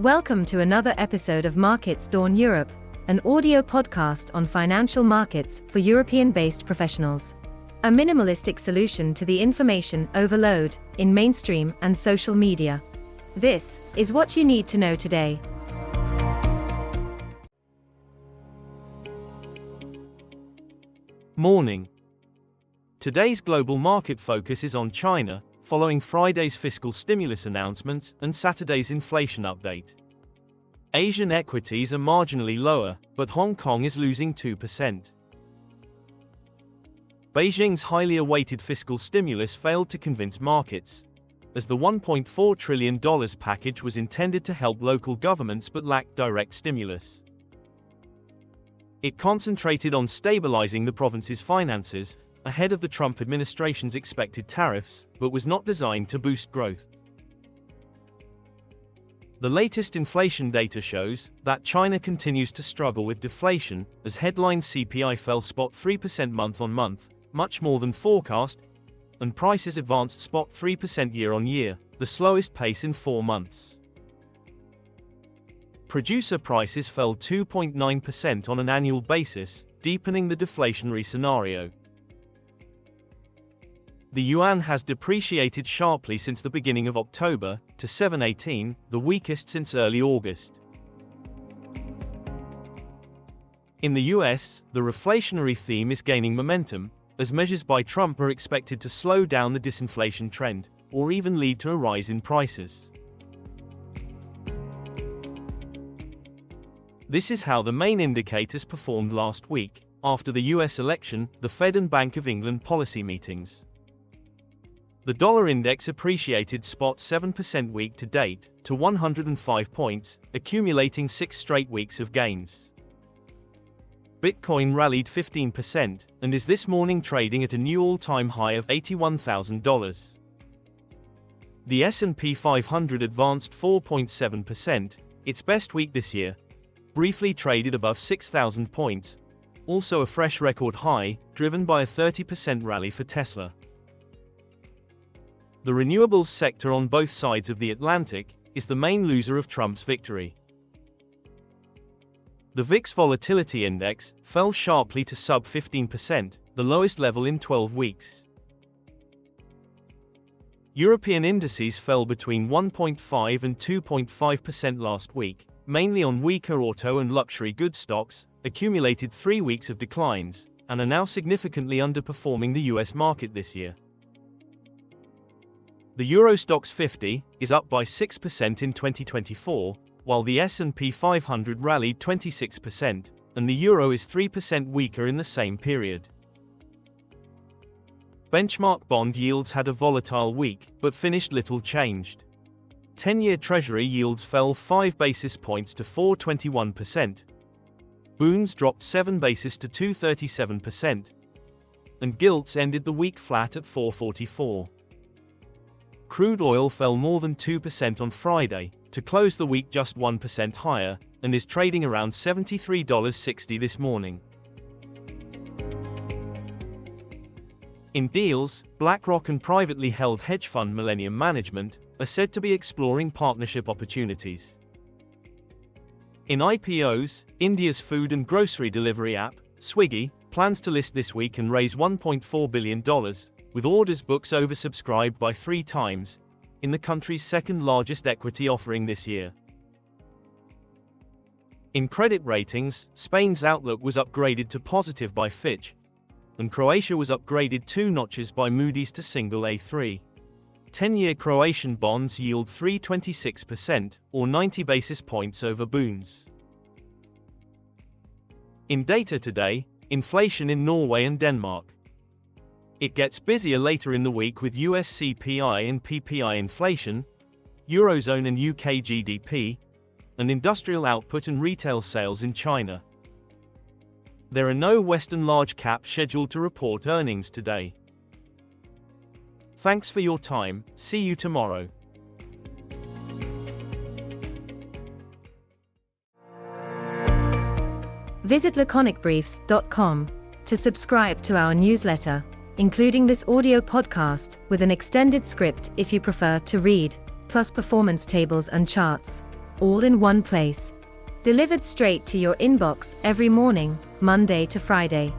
Welcome to another episode of Markets Dawn Europe, an audio podcast on financial markets for European-based professionals. A minimalistic solution to the information overload in mainstream and social media. This is what you need to know today. Morning. Today's global market focus is on China, following Friday's fiscal stimulus announcements and Saturday's inflation update. Asian equities are marginally lower, but Hong Kong is losing 2%. Beijing's highly awaited fiscal stimulus failed to convince markets, as the $1.4 trillion package was intended to help local governments but lacked direct stimulus. It concentrated on stabilizing the province's finances ahead of the Trump administration's expected tariffs, but was not designed to boost growth. The latest inflation data shows that China continues to struggle with deflation, as headline CPI fell 3% month-on-month, much more than forecast, and prices advanced 3% year-on-year, the slowest pace in 4 months. Producer prices fell 2.9% on an annual basis, deepening the deflationary scenario. The yuan has depreciated sharply since the beginning of October, to 7.18, the weakest since early August. In the US, the reflationary theme is gaining momentum, as measures by Trump are expected to slow down the disinflation trend, or even lead to a rise in prices. This is how the main indicators performed last week, after the US election, the Fed and Bank of England policy meetings. The dollar index appreciated 7% week to date, to 105 points, accumulating 6 straight weeks of gains. Bitcoin rallied 15% and is this morning trading at a new all-time high of $81,000. The S&P 500 advanced 4.7%, its best week this year, briefly traded above 6,000 points, also a fresh record high, driven by a 30% rally for Tesla. The renewables sector on both sides of the Atlantic is the main loser of Trump's victory. The VIX Volatility Index fell sharply to sub 15%, the lowest level in 12 weeks. European indices fell between 1.5 and 2.5% last week, mainly on weaker auto and luxury goods stocks, accumulated 3 weeks of declines, and are now significantly underperforming the US market this year. The Euro Stoxx 50 is up by 6% in 2024, while the S&P 500 rallied 26%, and the euro is 3% weaker in the same period. Benchmark bond yields had a volatile week, but finished little changed. 10-year Treasury yields fell 5 basis points to 4.21%. Bonds dropped 7 basis to 2.37%. And gilts ended the week flat at 4.44. Crude oil fell more than 2% on Friday, to close the week just 1% higher, and is trading around $73.60 this morning. In deals, BlackRock and privately held hedge fund Millennium Management are said to be exploring partnership opportunities. In IPOs, India's food and grocery delivery app, Swiggy, plans to list this week and raise $1.4 billion, with orders books oversubscribed by 3 times, in the country's second-largest equity offering this year. In credit ratings, Spain's outlook was upgraded to positive by Fitch, and Croatia was upgraded 2 notches by Moody's to single A3. 10-year Croatian bonds yield 3.26%, or 90 basis points over bonds. In data today, inflation in Norway and Denmark. It gets busier later in the week with US CPI and PPI inflation, Eurozone and UK GDP, and industrial output and retail sales in China. There are no Western large caps scheduled to report earnings today. Thanks for your time, see you tomorrow. Visit laconicbriefs.com to subscribe to our newsletter, including this audio podcast with an extended script if you prefer to read, plus performance tables and charts. all in one place. Delivered straight to your inbox every morning, Monday to Friday.